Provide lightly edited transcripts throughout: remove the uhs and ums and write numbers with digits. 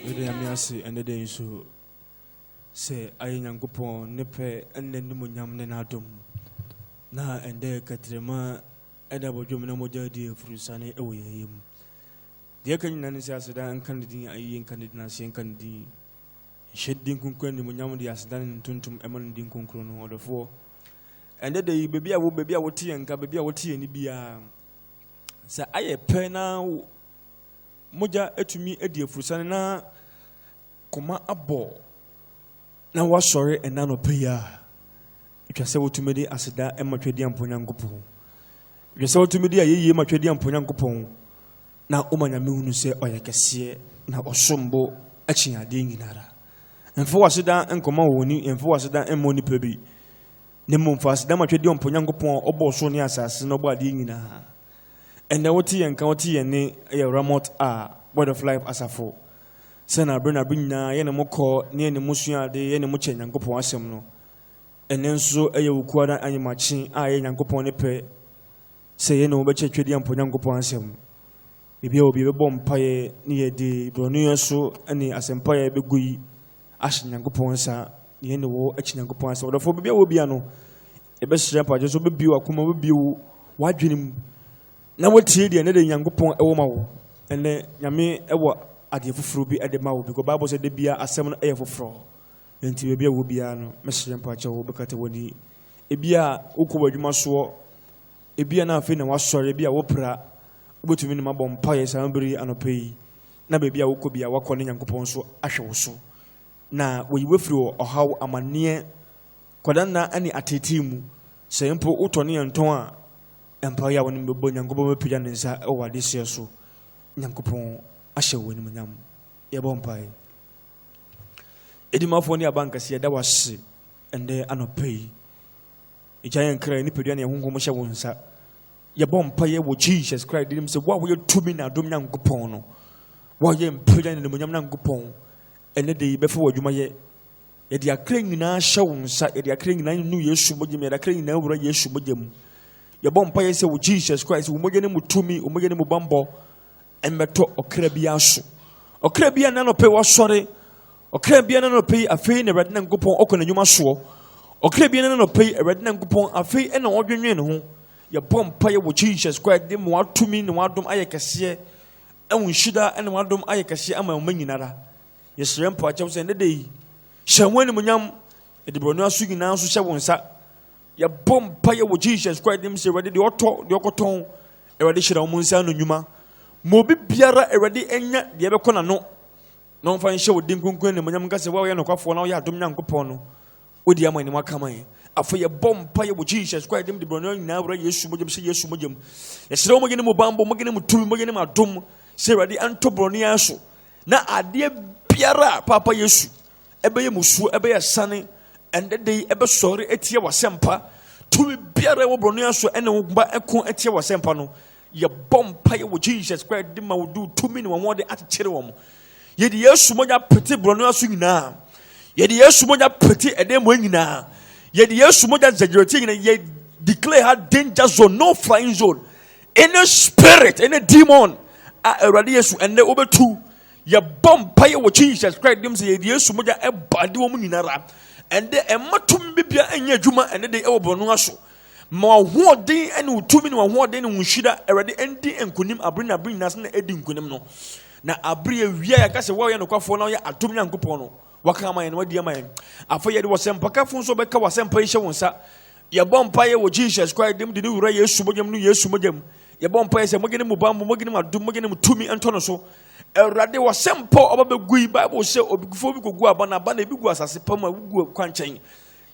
Wede amiase ende den so se aye Nyankopon ne pe enne nimu nyam ne nadom na ende katrema eda bodwom na moja di efurusane ewo yeyem de kan nan se aseda an kan din aye kan din ase kan din sheddin kunkun nimu nyam di aseda tuntum eman din kunkun no odofo ende de bebi a wo tie nka bebi a wo tie ni bia se aye pe na moja etumi edi efurusane na koma abo na wasore enano peya itwase wotumedi aseda ematwedi amponya nkopon itwase wotumedi ayeye matwedi amponya nkopon na omanyame hunu se oyekese na osombo achiade nyinara enfo waseda enkoma woni enfo waseda emmoni pebi ne momfa aseda matwedi amponya nkopon obo so ne asase no bade nyina ene woti yenka woti yene ye ramot a word of life asafo Sena brena binya yene moko ne ne musuade yene mu che Nyankopon asem no enenso eye wukuada anyimachi a ye Nyankopon ne pe se yene wo beche twedi ampo Nyankopon asem bibia obi bebo mpaye ne ye di bronu so ani asempaye begui ahye Nyankopon sa yene wo achi Nyankopon asem odofo bibia wo bia no e be hye pa je so bebiu akoma bebiu wadwenim na wotie de ne de Nyankopon ewo ma wo ene nyame ewo ade foforo bi ade mawo because Bible said de bia asem no eye foforo enti be bia wo bia no mesere mpa cha wo bekata woni e bia ukwo adwuma so e bia na afi na wasore bia wo pra obotumi ne mabom paye sambiri anopai na be bia wokɔ bia wakɔ ne Nyankopɔn so ahwe wo so na woyiwe firi ohaw amane kwadanna ani atetimu sɛ mpo utɔ ne nton a empa ya woni bebo Nyankopɔn mapija ne nsa e wade sie so Nyankopɔn ahye woni munyam ye bompai edimafo ni abanka se da wase ende anopai ijayen kra ni pedua ne honhom hye wonsa ye bompai wo Jesus Christ dim se wo ye tumi na dom Nyankopon no wo ye mpedua ne munyam Nyankopon ene de befa wadwuma ye de akra nyina hye wonsa ye de akra nyina nu Yesu mogye me de akra nyina wura Yesu mogye mu ye bompai se wo Jesus Christ wo mogye ne mutumi wo mogye ne mubambo embeto okra bia so okra bia na no pe wasore okra bia na no pe afei na Awurade Nyankopon okona nyuma so okra bia na no pe Awurade Nyankopon afei na odwenwen ne ho ye bompa ye wo Jesus Christ de mo atumi ne wadom ayekese enwo hida ene wadom ayekese ama manyinara ye srempa akyem se ne dei hyanwani munyam e de bronu asu gina so hye wonsa ye bompa ye wo Jesus Christ dem se Awurade de oto de okoton Awurade hyira wo nsa no nyuma Mobi biara Awurade enya de be kona no no mfa nhye wodin kunkun ne manyam ka se wa ye nokwafo na wo ya adom Nyankopon no odi amani wakaman afa ye bompa ye wo Jesus Christ dem de brono nyina wura Yesu mogem se Yesu mogem ye sere mogene mo bambo mogene mo tumi mogene mo adom se Awurade anto brono ya so na ade biara papa Yesu ebe ye musu ebe ye sane ende de ebe sori etie wasempa tumi biara wo brono ya so ene wo gba ekon etie wasempa no ye bompa ye wo Jesus Christ de ma wo do tumi ne wo de akyere wo ye de Yesu moja pete brono aso nyina ye de Yesu moja pete ede mo nyina ye de Yesu moja zagiroti nyina ye declare her danger zone no flying zone any spirit any demon Awurade Yesu ende obetu ye bompa ye wo Jesus Christ dem se ye de Yesu moja e bade wo nyina ra ende ematum bibia anya adwuma ende de e wo brono aso ma hoden ene utumi ne hoden ne hunhira Awurade endi enkunim abrina nas na edi nkunim no na abre awia ya kase wo ye nokwafo na ye atom Nyankopon no waka ama ye no wadi ama ye afa ye de wo sempa fun so beka wo sempa hye wonsa ye bompa ye wo Jesus Christ dem de ne wura Yesu mogem no Yesu mogem ye bompa ye se mogene mu bambo mogene mu adum mogene mu tumi ento no so Awurade wo sempa obabegui Bible se obigufo bi gogu abana abana bi gu asase pam agu kwanchen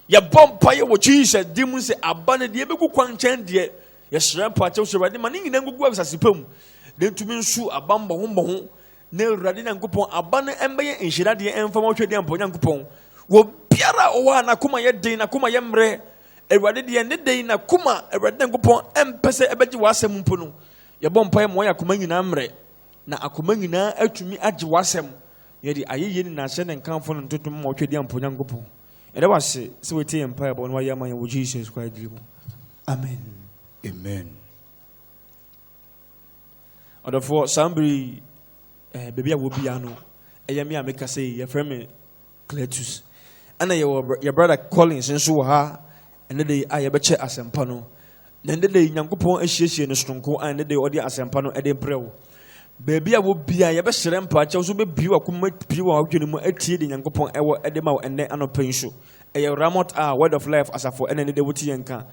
ye bompa ye wo Jesus dim se abana de be gu kwanchen de ye srempa che so Awurade ma ne nyina gugu asase pam de tumi nsu abambo ho ne Awurade Nyankopon abana embe enhyira de emfa ma twede ampo Nyankopon wo biara o wa na kuma ye den na kuma ye mre Awurade de ne den na kuma Awurade Nyankopon empese ebeji wasem mpo no ye bompa ye mo ya kuma nyina mre na akoma nyina atumi age wasem ye de ayeye ni na hye ne nkanfo no ntotom ma twede ampo Nyankopon ede wase se wetie empire bo no wa yama ye wo Jesus Christ dibo amen amen odofo sambri baby a wo bia no me a make say your friend Cletus. And your brother Collins and so ha, and the day I ever check as empano. Then the day Yankupon Association in Stronko and the day or the Asempano at the Brew. Baby, I will be a best patch, also be Brew, commit Brew out in Yankupon, Edema, and then an open show. A Ramot word of life as a for any day with Yanka.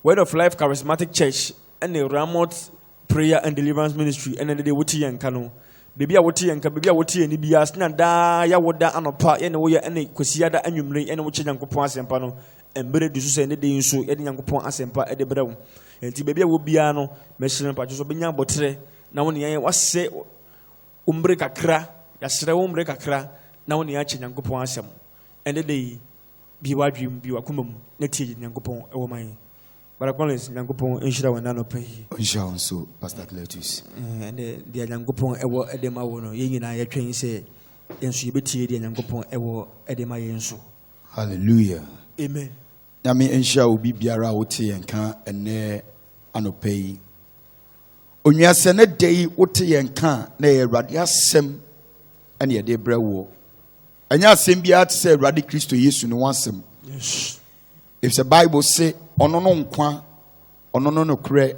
Word of Life Charismatic Church and the Ramot Prayer and Deliverance Ministry and then the Wuti and Kano. Baby, I would tea and baby, I would tea and be a snada, ya would da an apart anyway, any Quisiada and you may any which Yankupon and Pano and better do so any day so any Yankupon as empa at the Brown. And the baby will be ano, Mession Patches of Binya Botre. Now when you was say umbreka cra, Yasra umbreka cra, now when you actually Yankupon asem. And the day be what dream, be a kumum, Neti Yankupon, oh my. But I call it Yankupon Inshira when none pay. Inshira so, Pastor Cletus. And the Yankupon ever edema wono, yin and I train say, and she be tea the Yankupon ever edema yenso. Hallelujah. Amen. Nami Inshira will be Biara Oti and can and ne anopay. Onya sene day Oti and can ne radia sem and ye de brewo. And ya sembia say Radi Christo Yesu no wansem. Yes. If the Bible say ono no nkwa ono no kure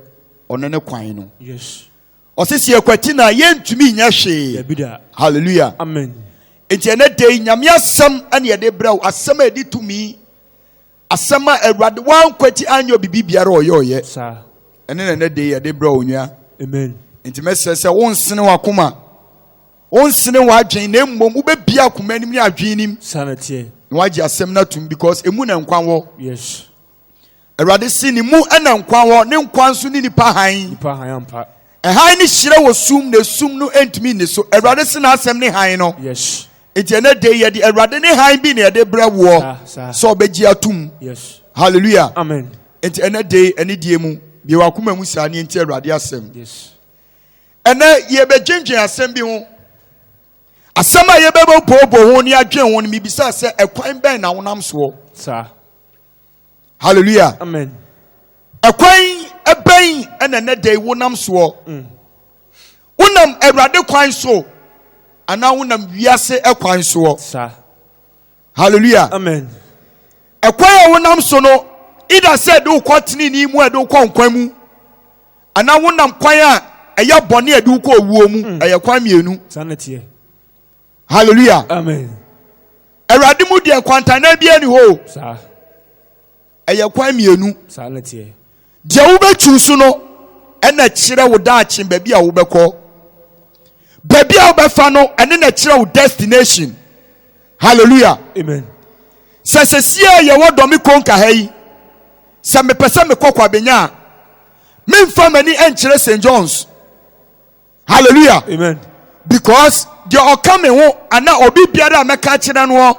ono ne kwan no. Yes. Osisi ekwati na yentumi nya hwe. Hallelujah. Amen. Enti ene day nyame asem ane ye de brew asem edi tumi asema Awurade wan kwati anyo bibi biara oye. Sir. Ene ne day ye de brew onua. Amen. Enti mesese wonsene wakoma. Wonsene wadwen na mmom ubebia akoma anim ne adwen nim. Sanity. Na wagye asem na tum because emu na nkwan wo. Yes. Awurade si ni mu ena nkwan wo ne nkwan so ni nipa han. Nipa han ampa. Han ni hyire wo sum na sum no entumi ni so. Awurade si na asem ne han no. Yes. Enti ene de ye de Awurade ne han bi na ye de bra wo. So obegi atum. Yes. Hallelujah. Amen. Enti ene de ene die mu bi wakoma mu sa ne enti Awurade asem. Yes. Ene ye be dwendwen asem bi ho. Asem a ye be bobo ho ni adwen ho ni mibisa se ekwan ben na wonam so. Sir. Hallelujah. Amen. Ekwan eben ene ne de wonam so. Wonam Awurade kwan so. Ana wonam wiase ekwan so. Sir. Hallelujah. Amen. Ekwan a wonam so no either said do kwatini ni mu e do kwa nkwan mu. Ana wonam kwan a eye bone e do kwa owuo mu eye kwan mienu. Sanity. Hallelujah. Amen. Awurade mu de kwantana bia ni ho. Sir. Eye kwan mienu. Sanity. De wo betu so no e na kire wo da achi ba bia wo bekọ. Ba bia wo befa no ene na kire wo destination. Hallelujah. Amen. Sesesia ye wo domi konka hai. Se me pese me kokwa benya. Me mfa mani enkire St. John's. Hallelujah. Amen. Because the okame ho ana obi biara meka kire no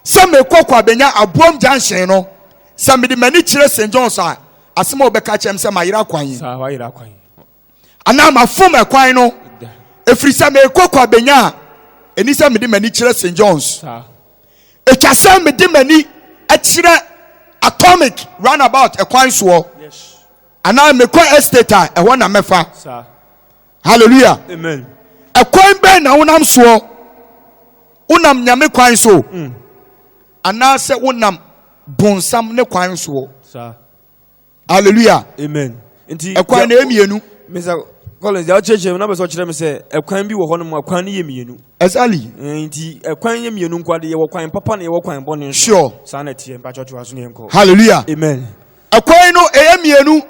se me kokwa benya Abuom Junction no se me de mani kire St. John's a asema obeka chem se mayira kwan. Sa wa yira kwan. Ana ma fom ekwan no efri se me kokwa benya eni se me de mani kire St. John's. Sa Etwasa me de mani akire Atomic roundabout ekwan so. yes. Ana me kwa estate a ehwo na mefa. Sa Hallelujah. amen. Ekwan ben na wonam so. Wonam nyame kwan so. Ana se wonam bonsam ne kwan so. Sa Hallelujah. amen. Enti ekwan na emienu. Mr. Collins, ya church na be so kire me se ekwan bi wo ho no mu ekwan ne yemienu. Exactly. Enti ekwan yemienu nkwade ye wo kwan papa na ye wo kwan bone. Sure. Sanity mpa church aso ne enko. Hallelujah. Amen. Ekwan no eyemienu.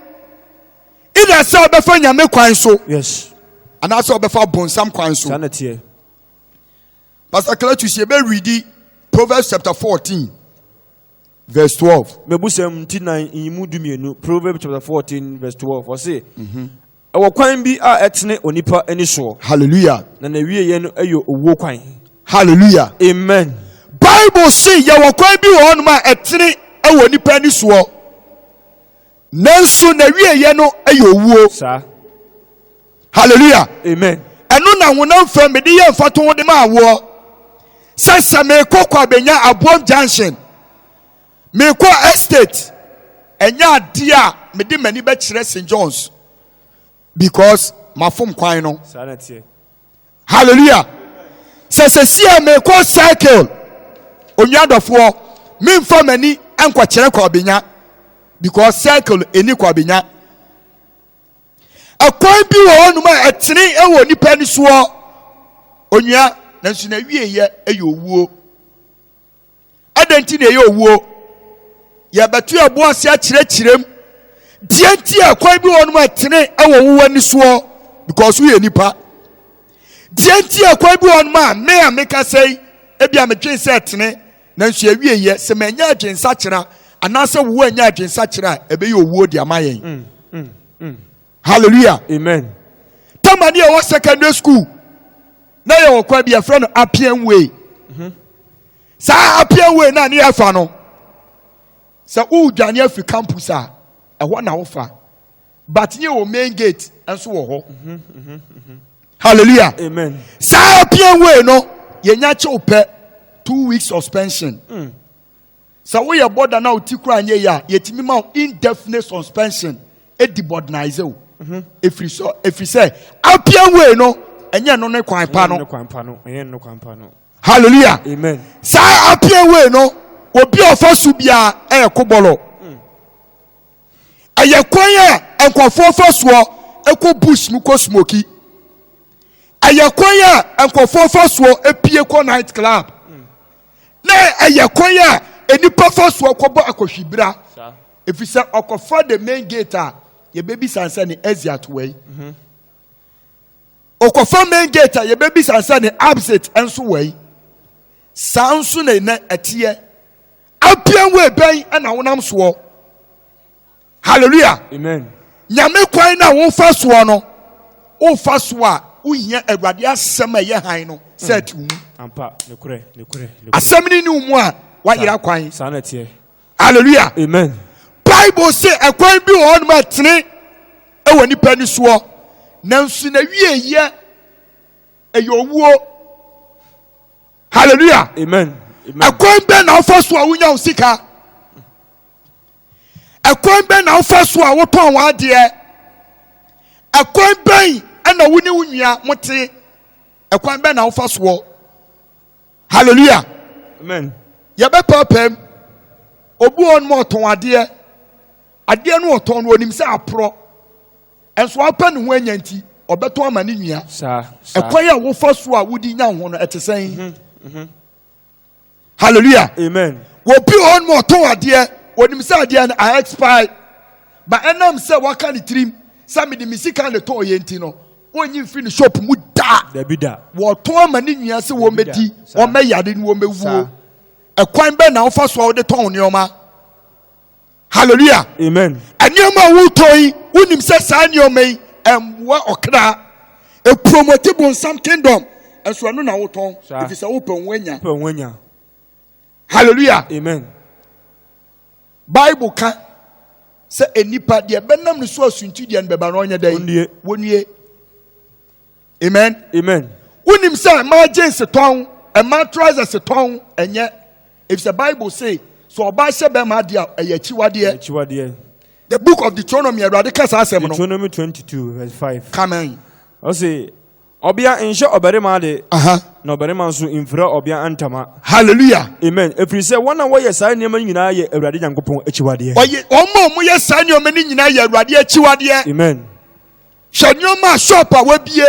Ida se obefa nyame kwan so. Yes. Ana se obefa bonsam kwan so. Sanity. Pastor Cletus ye be read Proverbs chapter 14 verse 12. Mebusem tinan imu dumienu. Proverbs chapter 14 verse 12. O say ewo kwan bi a etene onipa ani so. Hallelujah. Na na wie ye no ayo owo kwan. Hallelujah. Amen. Bible say ye wo kwan bi wo no ma etene awo onipa ani so. Nanso na wie ye no ayo owo. Sa. Hallelujah. Amen. Eno na wonam fa me de ye mfato wo de ma awo. Sasa me kokwa benya Abuom Junction. Me ko estate. Enya dia me de mani be kire St. John's. Because my phone kwan no. Sanity. Hallelujah. Sɛ me kɔ cycle onwadɔfoɔ memfa m'ani nkɔkyerɛ Kwabenya because cycle ɛni Kwabenya. Ɛkwan bi wɔ hɔnom a ɛtene ɛwɔ nipa ni soɔ onwa nanso na wieyɛ ɛyɛ owuo. Adanti na ɛyɛ owuo yɛbɛto ɛbo ase akyerɛkyerɛm deɛ nti ɛkwan bi wɔ hɔnom a ɛtene ɛwɔ wuwa ni soɔ because woyɛ nipa. Deɛ nti ɛkwan bi wɔ hɔnom a me a meka sɛ ebi a metwe sɛ ɛtene nanso awieyɛ sɛ manya adwensa kyerɛ anaasɛ wo anya adwensa kyerɛ a ɛbɛyɛ owuo de ama yɛn. Hallelujah. Amen. Tamani a was secondary school. Na ye okwa bi a friend Appian Way. Sa Appian Way na near Fano. Sa u dwane afi campus a ɛhɔ na wo fa. But ye o main gate enso wo ho. Hallelujah. Amen. Sa Appian Way no ye nya che opɛ 2 weeks suspension. Sa wo ye border na utikura anye ya ye timi ma indefinite suspension e debordnize o. Efiri say Appian Way no enye no ne kwan pa no. Hallelujah. Amen. Sa Appian Way no obi ofa su bia e kobolo. Aye kwan a enkofo fa so ekɔ bush mu kɔ smoky. Aye kwan a enkofo fa so epie kɔ night club. Na aye kwan a enipa fa so kɔ bɔ akɔhwibra. Efiri say okofa the main gate a ye baby sansa ni Eziat way. Okofa main gate ye baby sansa ni Absit enso way. Sanso na etie. Appian Way ben na wonam so. Hallelujah. Amen. Nyame kwan na wo fa so no. Wo fa so a wo hia Awurade asɛm a ye han no set wu. Ampa nekure. Asɛm ni mu a wa yira kwan. Sa na tie. Hallelujah. Amen. Bible say ekwan bi wɔ hɔ ma tene ɛwɔ nipa ni soɔ nanso na wieyɛ ɛyɛ owuo. Hallelujah. Amen. Ekwan bɛ na ɔfa so a wonya wo sika. Ekwan bɛ na ɔfa so a wotɔn w'adeɛ. Ekwan bɛn ɛna wo ne wo nua mote. Ekwan bɛ na ɔfa so. Hallelujah. Amen. Yɛbɛpɛpɛm obu on mo ɔtɔn adeɛ. Adeɛ no ɔtɔn no onim sɛ apro enso apɛ ne ho anya nti ɔbɛtɔn ama ne nua sa ɛkwan a wo fa so a wodi nya ho no ɛtesɛn. Hallelujah. Amen. Wo bi on mo ɔtɔn adeɛ onim sɛ adeɛ no a expire ba enam sɛ waka ne trim sɛ me de misika ne tɔn yɛ nti no wonyi mfi ne shop mu da wo tɔn ama ne nua sɛ wo medi wo mɛyade ne wo mɛwuo. Ekwan bɛ na wo fa so a wo de tɔn nneɔma. Hallelujah. Amen. Anyama wo toyi unim se sa anyama yi emwa okra e promote bonsam kingdom enso anu na wo ton if say wo penwanya. Hallelujah. Amen. Bible ka se enipa de benam ne so asunti de nbeba no onya dai wonue. Amen. Amen. Unim se ma jeans ton e ma trousers ton enye if the Bible say so oba hye ma dia eyachiwade. The book of Deuteronomy radical asem no. Deuteronomy 22 verse 5. Come on. O say obia enhye obarema de na obarema nso imfira obia antama. Hallelujah. Amen. Efiri se wona wo ye saa nneema nyina ye Awurade Nyankopɔn achiwade. Oye omo ye saa nneema ni nyina ye Awurade achiwade. Amen. Hye nneema shop a wabie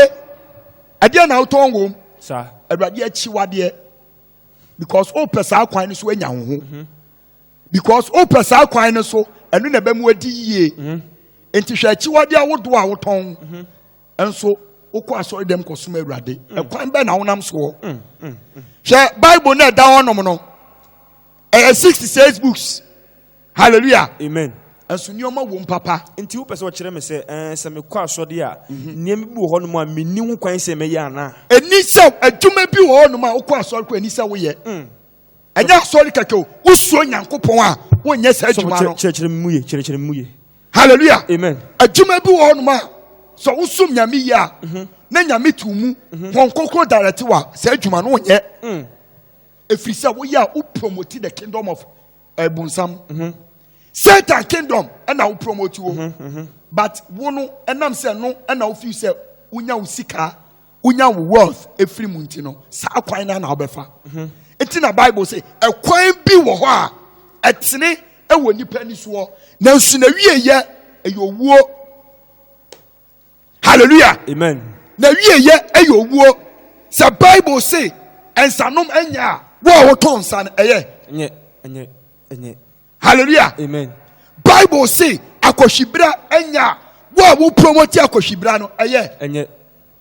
ade na uton wom sa Awurade achiwade because o pesa kwan no so anya ho. Because o pesa kwan no so enu na ba mu adi yie. Enti hwe achiwade a wodo a woton. Enso okọ asori dem kosoma Awurade. Ekwan be na wonam so. Hwe Bible na da honom no. 66 books. Hallelujah. Amen. Enso nioma wo papa. Enti wo pese wo kire me se me kɔ asɔde a nneɛma bi wɔ hɔ no mu a menni ho kwan sɛ me yɛ ana. Eni sɛ adwuma bi wɔ hɔ no ma wokɔ asɔre kɔ eni sɛ wo yɛ. Anya asɔre kɛkɛ wo suo Nyankopɔn a wo nyɛ sɛ adwuma no. Kyerɛkyerɛ mu ye. Hallelujah. Amen. Adwuma bi wɔ hɔ no ma so wo sum nyame yi a na nyame tu mu wɔn kokoro direct wa sɛ adwuma no nyɛ. Efiri sɛ wo yɛ a wo promote the kingdom of Bunsam. Satan kingdom and now promote you. But wono enam se no and now feel say unya usika unya wealth every month no sa kwan na obefa enti na Bible say e kwan bi wo ho a etene e wo nipa ni so na nsu na wieye eyowuo. Hallelujah. Amen. Na wieye eyowuo. Sa Bible say ensanom anya wo to nsan eye enye. Hallelujah. Amen. Bible say akoshibra anya wo promote akoshibra no eye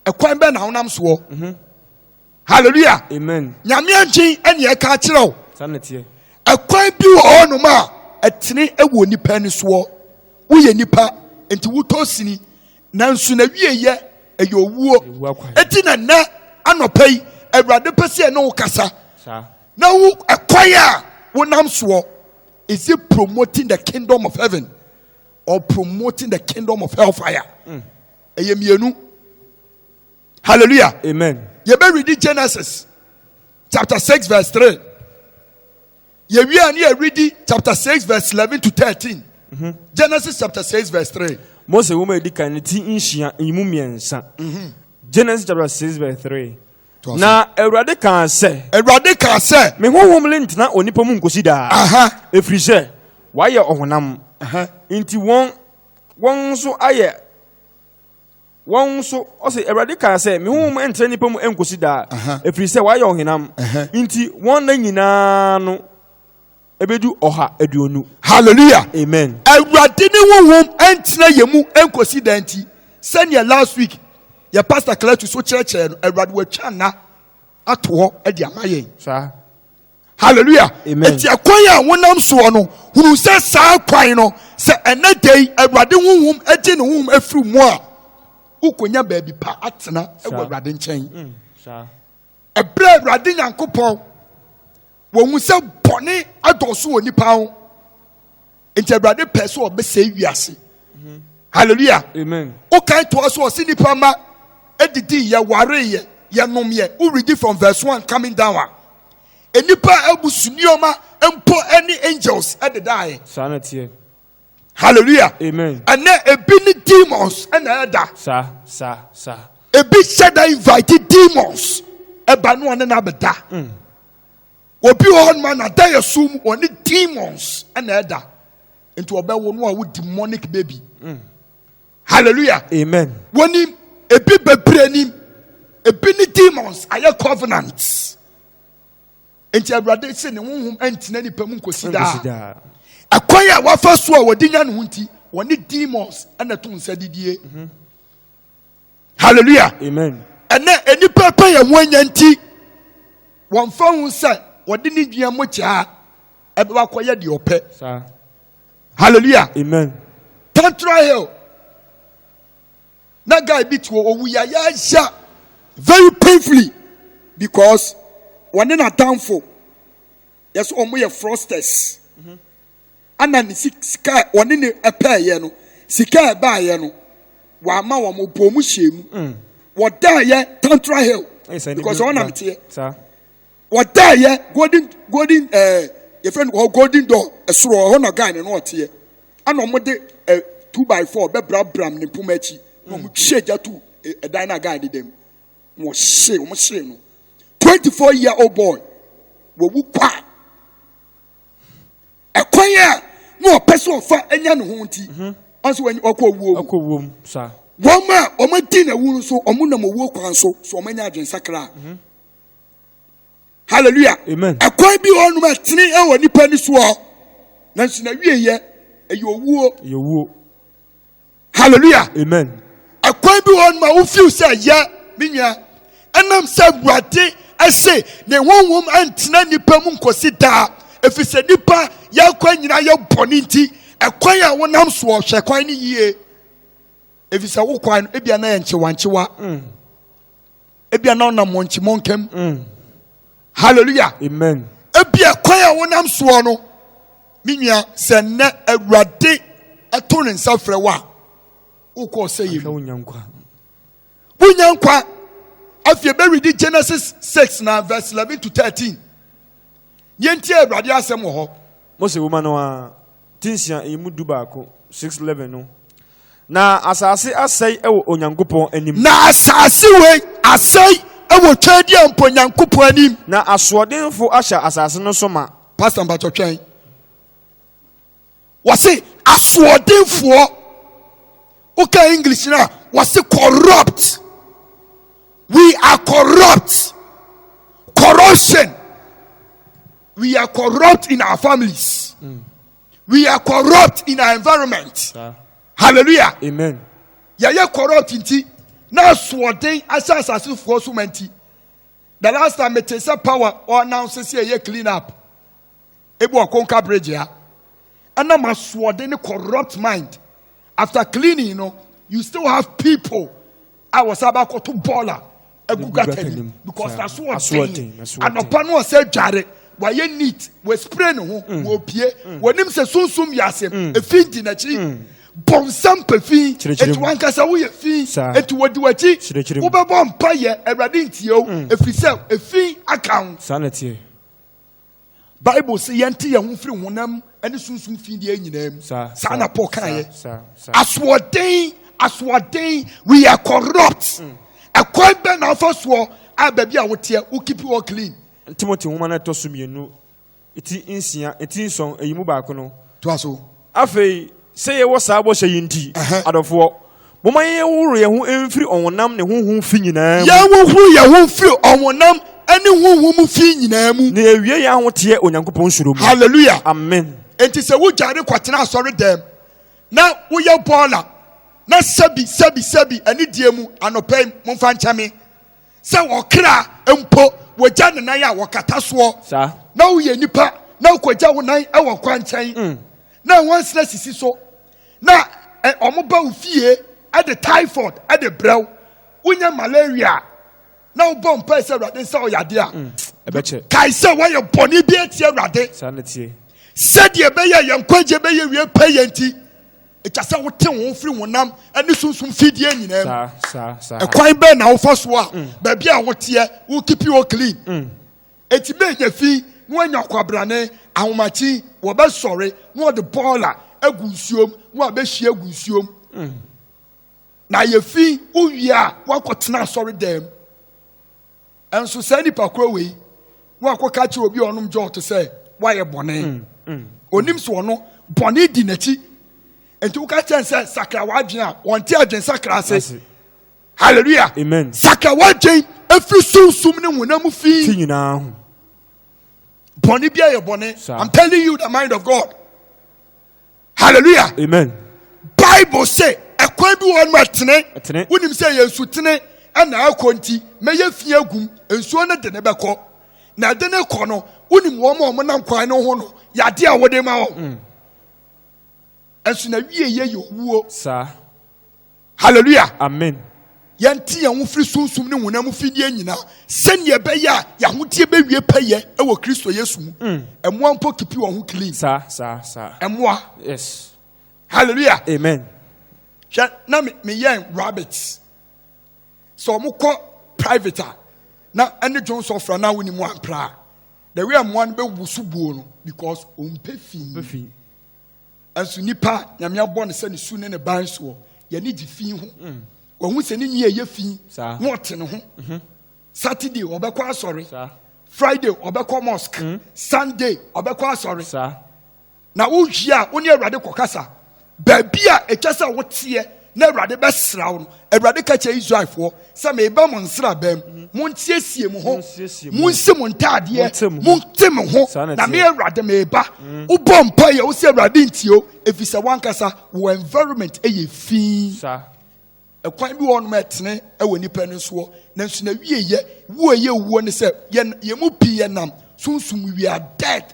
ekwan be na honam so. Hallelujah. Amen. Nyame anchen ene e ka kire wo sanete ekwan bi wo onum a etene ewo nipa ni so wo ye nipa enti wo tosini nanso na wieye eyowuo eti na anopai Awurade pese na wo kasa na wo ekwan a wo nam so. Is it promoting the kingdom of heaven or promoting the kingdom of hellfire? Hallelujah. Amen. You better read Genesis chapter 6 verse 3. You read chapter 6 verse 11 to 13. Genesis chapter 6 verse 3. Mose woman edikaniti inshia imu miensa. Genesis chapter 6 verse 3. Na Awurade kan se me honhom le ntina onipa mu nkosi da efiri se waye ohonam nti won so aye won so o se Awurade kan se me honhom entra nipa mu enkosi da efiri se waye ohonam nti won na nyina no ebedu oha aduonu. Hallelujah. Amen. Awurade ne honhom entra yemu enkosi da nti senior last week your pastor Cletus so church no Awurade watwa na ato edi amaye sa. Hallelujah. Amen. Eti akwan a wonam so no hunu se sa kwan no se enedei Awurade honhom edi ne honhom afiri mu a ukonya baabi pa atena ewo Awurade nchen sa. Ebre Awurade Nyankopon wo hu se bone adoso woni pa ho enti Awurade pese obese wiase. Hallelujah. Amen. O kan to so nipa ma edidi ye ware ye nom ye. We read it from verse 1 coming down. Enipa ebusunioma empo any angels at the die. Sanity. Hallelujah. Amen. And then ebi demons and other. Sa. Ebi said I invited demons. Eba no ane na beda. Obi on man ada assume oni demons and other. Into obe wo no a demonic baby. Hallelujah. Amen. Woni ebi bebre nim ebi ni demons aye covenants. Enti Awurade se ne honhom antina ni pam nkosi da. Akwan a wafa so a wodi nya ne hunti woni demons ana to nsa didie. Hallelujah. Amen. Ene enipa pa ye ho anya nti won fa hu se wodi ni dua mo kya ebe wa koye de ope. Hallelujah. Amen. Tantra Hill. That guy beat you very painfully because one in a downfall. Yes, we are frosters. And then sika one in a pair yeno. Sika ba yeno. Wama wamo pomushim. What die Tantra Hill. Because one am here. What die golden your friend golden door a straw on a guy and what here. And on what 2x4 be bram ni pumechi. No mucheja tu a diner guy did them. Mo shame. 24-year-old boy. Wo pa. A kwaya no person for any hunti. Also when you oko sir. Woma omati na wuru so omuna mo wo kwan so omanya adwen sakra. Hallelujah. Amen. A kwai bi onu ma tini e woni pani so na nsi na wieye eyowuo. Hallelujah. Amen. A kwai bi onu ma wo feel say ya minya enam say Awurade ese ne wonwom antina nipa mu nkosi da efise nipa ya kwa nyina ya boni nti ekwan a wonam so hwe kwan ni yie efise wo kwan ebia na nchewanchewa ebia na onam monchimonkam hallelujah. Amen. Ebia kwan a wonam so no minya se na Awurade ato ne nsa frɛ wa ukọ say you wunyankwa afie be read Genesis 6 now verse 11 to 13 yenti Awurade asɛm ho Mose woman no tinsia emu du baako 6:11 no na asase asɛe ɛwɔ onyankopɔn anim na asase we asɛe ɛwɔ twɛdi ampo nyankopɔn anim na asoɔdenfo ahyɛ asase no so ma pastor mbatotwɛn wɔse asoɔdenfoɔ woka English na wɔse corrupt. We are corrupt. Corruption. We are corrupt in our families. We are corrupt in our environment. Hallelujah. Amen. Yaya corrupt inti. Na sworden asase for so many. The last time it is a power or now say ye clean up. Ebu akonka bridge ya. And now my sworden corrupt mind. After cleaning, you know, you still have people. I was about to baller. Because that's what thing. And upon one said, Jare, why you neat, we spray no, we pie, when him say soon yasem, a feed in a tree, bon sample fee, and one casawi fee, and to what do a tea, Uber bomb pie, a radintio, if we sell a fee account. Sanity. Bible say yanti and free one and soon feed the name, Sana Pokaye. As what day we are corrupt. A coin ben of us war, I baby I would tear who keep you all clean. Timothy woman at Tosumino. It is insia, it is on a mubacono. Twasso. Afe, say it was I was a yinti out of war. Woman, who ain't free on nam, the whom finina. Ya won't feel on one nam, anyone who finina. Near ye are what ye on Uncle Ponsuru. Hallelujah. Amen. It is a wood jarry quatina, sorry them. Now we are Paula. Na sabi ani diemu anopem momfancha me se wo kra empo wogya ne nan a wokata so sa na wo ye nipa na wokogya wo nan e wo kwanchan na wansna sisi so na omoba ofie at the typhoid at the brew unya malaria na wo bom pa se Awurade se oyade a ebeche kai se wo ye boni bi etie Awurade sa na tie se de be ye yankwaje be ye wie pa yanti it just what ten free one nam and this soon feed ye in them. A quite ben now first one, baby, I want here will keep you all clean. It's made your fee when you're quabrane, how much or best sorry, what the baller, a goosium, what best she a goosium. Now your fee, oh yeah, what got now sorry them. And so send it back away. What could catch you will be on them jaw to say, why a bonnet? Onim swanno, bonnet dinati. And to catch and say, Sakrawajina, one tear and Sakra says, Hallelujah. Amen. Sakrawajin, every soon summoning when I'm feeling you now. Bonibia, bonnet. I'm telling you the mind of God. Hallelujah. Amen. Bible say, a quite one matine, when him say, yes, sutine, and now conti, may you fear gum, and so on the nebeco. Now, then a corner, when him one more, man, quite no honor, ya dear, what them out. And so now ye woo, sir. Hallelujah. Amen. Yanti and free soon soon when I'm feeding you now. Send your beya, Yahuti baby paye, our Christo Yesu, and one pot keep you on who clean, sir. And moi, yes. Hallelujah. Amen. Now me young rabbits. So muko private. Now any Jones of now when you want pra. The way I'm one be wusubuno because fee. And so nipa nyamia born send soon in a ban so you need to fee ho when we send ye fee what no ho Saturday obekwa sorry Friday obekwa mosque Sunday obekwa sorry na wo hia oni Awurade kokasa ba bia e twesa wo tie na Awurade besra wo Awurade ka che Israelfo se me ba mo nsra bam mo ntiesie mo ho mo nsi mo ntade mo ntem ho na me Awurade me ba wo bom pa ye wo se Awurade ntio efisa wankasa wo environment eye fi e kwan bi won metene e woni pani so na nso na wieye wo ye wo ne se ye mu pi ye nam sunsum we are dead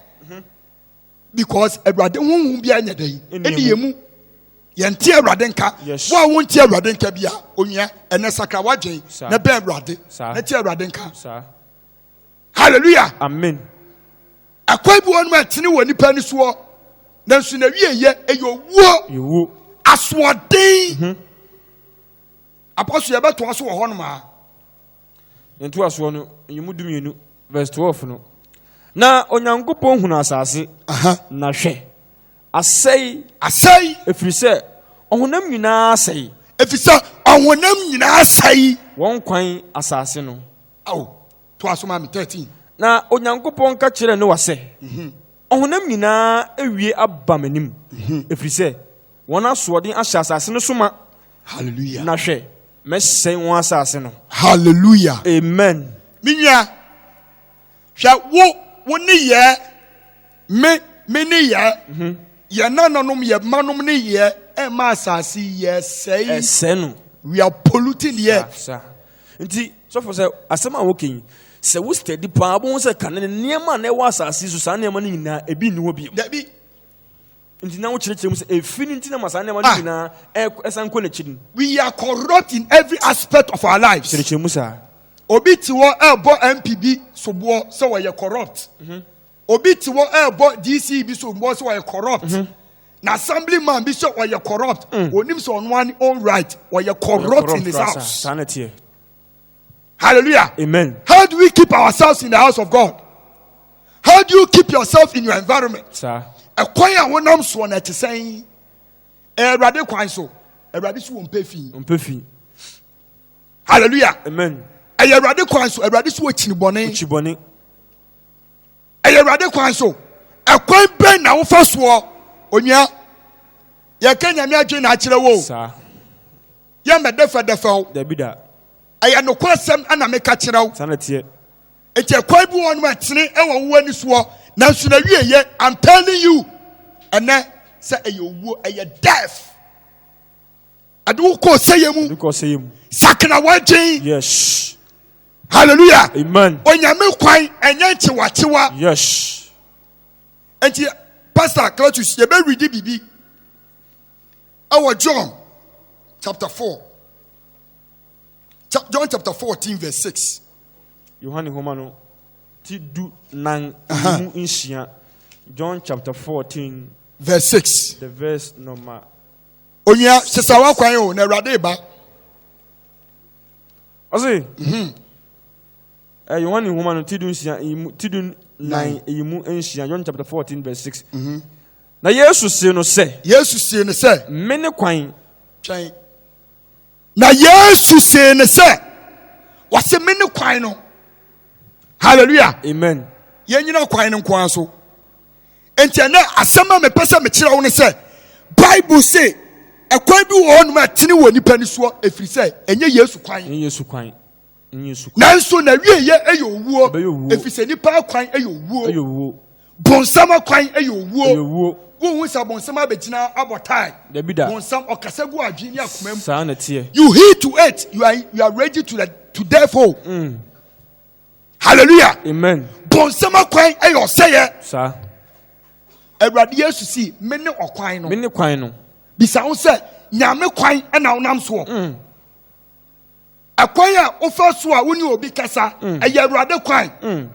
because Awurade honhum bia nya dai eni ye mu yenti Awurade nka wo wonti Awurade nka bia onua ene sakra wagen na be Awurade na ti Awurade nka hallelujah amen akwa bi won metene woni pani so na nso na wieye e wo aswoden Apostle Yabeto aso wo hono ma. Ntu aso no yimu dumienu verse 12 no. Na Onyankopɔn hunu asase. Na hwɛ. Asɛi efiri sɛ ɔhonam nyinaa sɛe efisɛ ɔhonam nyinaa sɛe wɔn kwan asase no awo to asoma mi 13 na onyankopɔn ka kyerɛ Noa sɛ ɔhonam nyinaa awie aba m'anim ɛfiri sɛ wɔn asoɔden ahyɛ asase no so ma hallelujah na hwɛ mɛsɛe wɔn asase no hallelujah amen minya hwɛ wo ne yɛ me ne yɛ yɛ nananom yɛ manom ne yɛ ɛma asase yɛ sɛe ɛsɛ no we are polluting the earth sa nti sɔfo sɛ asɛm a wɔkɛyi sɛ wo steady paa wobɛhu sɛ kane nneɛma a na ɛwɔ asase so saa nneɛma no nyinaa ɛbi nni hɔ bio dabi nti na wokyerɛkyerɛ mu sɛ ɛfi no nti na ma saa nneɛma no nyinaa ɛsan kɔ n'akyi no we are corrupt in every aspect of our lives kyerɛkyerɛ mu saa obi ti wɔ ɛbɔ MPB soboɔ sɛ wɔyɛ corrupt obi ti wɔ ɛbɔ DC bi soboɔ sɛ wɔyɛ corrupt na assemblyman bi sɛ wɔyɛ corrupt onim sɛ ɔno ani own right wɔyɛ corrupt in his house saa na teɛ hallelujah amen how do we keep ourselves in the house of God how do you keep yourself in your environment saa ɛkwan a wonam soɔ na ɛte sɛn ɛwurade kwan so ɛwurade so wɔ mpɛ fi ɔmpɛ fi hallelujah amen ɛyɛ ɛwurade kwan so ɛwurade so wɔ kyinibɔne ɔkyibɔne ɛyɛ ɛwurade kwan so ɛkwan bɛn na wofa soɔ onua yɛka nyame adwene na akyerɛ wo saa yɛmmɛdɛ fɛdɛfɛw dabi da ɛyɛ nokwasɛm ana meka kyerɛ wo saa na teɛ enti ɛkwan bi wɔ no ma ɛtene ɛwɔ wo ani soɔ nanso na wieyɛ I'm telling you ɛnɛ sɛ ɛyɛ owuo ɛyɛ death ade wo kɔɔ sɛyɛ mu dukɔ sɛ yɛ mu sakena wɔagyen yes hallelujah amen onyame kwan ɛnyɛ nkyewakyewa yes enti pastor Cletus yɛbɛredi biribi ɛwɔ John chapter 4 John chapter 14 verse 6 Yohane homa no ti du nan mu nhyia John chapter 14 verse 6 the verse number onua hyesawa kwan o na Awurade ba ɔse Yohane homa no ti du nhyia ti du nan mu nhyia John chapter 14 verse 6 na Yesu se no sɛ Yesu sie ne sɛ me ne kwan twɛn na Yesu sie ne sɛ wɔse me ne kwan no hallelujah amen yɛnyina kwan no nkoa so enti ɛnɛ asɛm a mepɛ sɛ mekyerɛ wo ne sɛ Bible say ɛkwan bi wɔ hɔnom a ɛtene wɔ nipa ni soɔ ɛfiri sɛ ɛnyɛ Yesu kwan ɛnyɛ Yesu kwan ɛnyɛ Yesu kwan nanso na wieyɛ ɛyɛ owuo ɛbɛyɛ owuo ɛfiri sɛ nipa kwan ɛyɛ owuo ɛyɛ owuo bonsam kwan ɛyɛ ɛyɛ owuo owuo wohu sɛ bonsam abɛgyina abɔ tae dabi da bonsam ɔkasa gu adwene ne akoma mu saa na teɛ you heed to it you are ready to death hole hallelujah amen bonsam kwan ɛyɛ ɔsɛyɛ saa Awurade Yesu si me ne ɔkwan no me ne kwan no bisa wo sɛ nyame kwan ɛna wonam soɔ ɛkwan a wofa so a wone obi kasa ɛyɛ Awurade kwan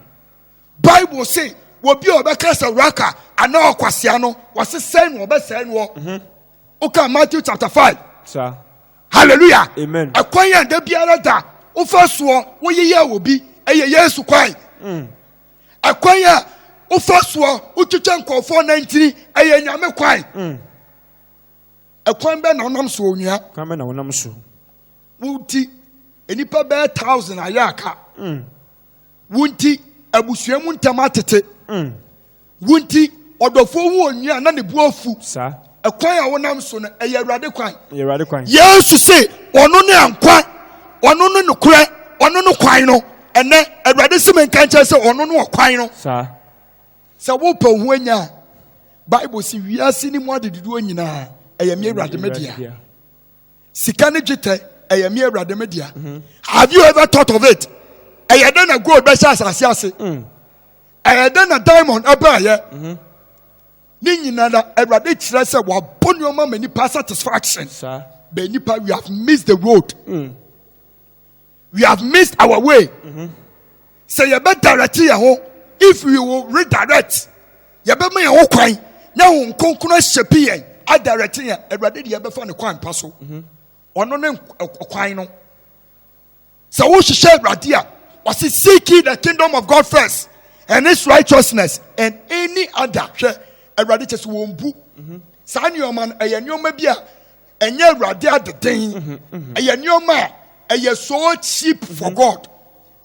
Bible say obi a ɔbɛkasa raka anaa ɔkwasea no wɔse sɛn no ɔbɛsɛe no woka Matthew chapter 5 saa hallelujah amen ɛkwan a da biara da wofa soɔ woyeyɛ obi ɛyɛ Yesu kwan ɛkwan a wofa soɔ wotwitwa nkɔɔfoɔ nantini ɛyɛ nyame kwan ɛkwan bɛ na wonam soɔ onua kwan bɛ na wonam so wonti enipa bɛyɛ 1,000 ayɛ aka wonti abusua mu ntam atete wonti ɔdɔfoɔ hu onua na ne bu afu saa ɛkwan a wonam so no ɛyɛ Awurade kwan ɛyɛ Awurade kwan Yesu se ɔno ne ankwa ɔno ne nokorɛ ɔno ne kwan no ɛnɛ Awurade se me nka nkyerɛ sɛ ɔno ne ɔkwan no saa sɛ wopɛ ho anya Bible si wiase ni mu adedodoɔ nyinaa ɛyɛ me Awurade me dea sika ne dwetɛ ɛyɛ me Awurade me dea have you ever thought of it ɛyɛ dɛn na gold bɛhyɛ asase ase ɛyɛ dɛn na diamond ɛbɛɛyɛ ne nyinaa na Awurade kyerɛ sɛ wabɔ nneɛma ma nipa satisfaction saa but nipa we have missed the road we have missed our way sɛ yɛbɛ direct yɛn ho if we will redirect yɛbɛma yɛn ho kwan na ho nkonkron ahyɛpi yɛn adirect yɛn Awurade de yɛbɛfa ne kwan pa so ɔno ne kwan no sɛ wohyehyɛ Awurade a wɔse seek ye the kingdom of God first and his righteousness and any other hwɛ Awurade kyɛ sɛ wɔn bu saa nneɛma no ɛyɛ nneɛma bi a ɛnyɛ awurade adeden ɛyɛ nneɛma a ɛyɛ so cheap for God.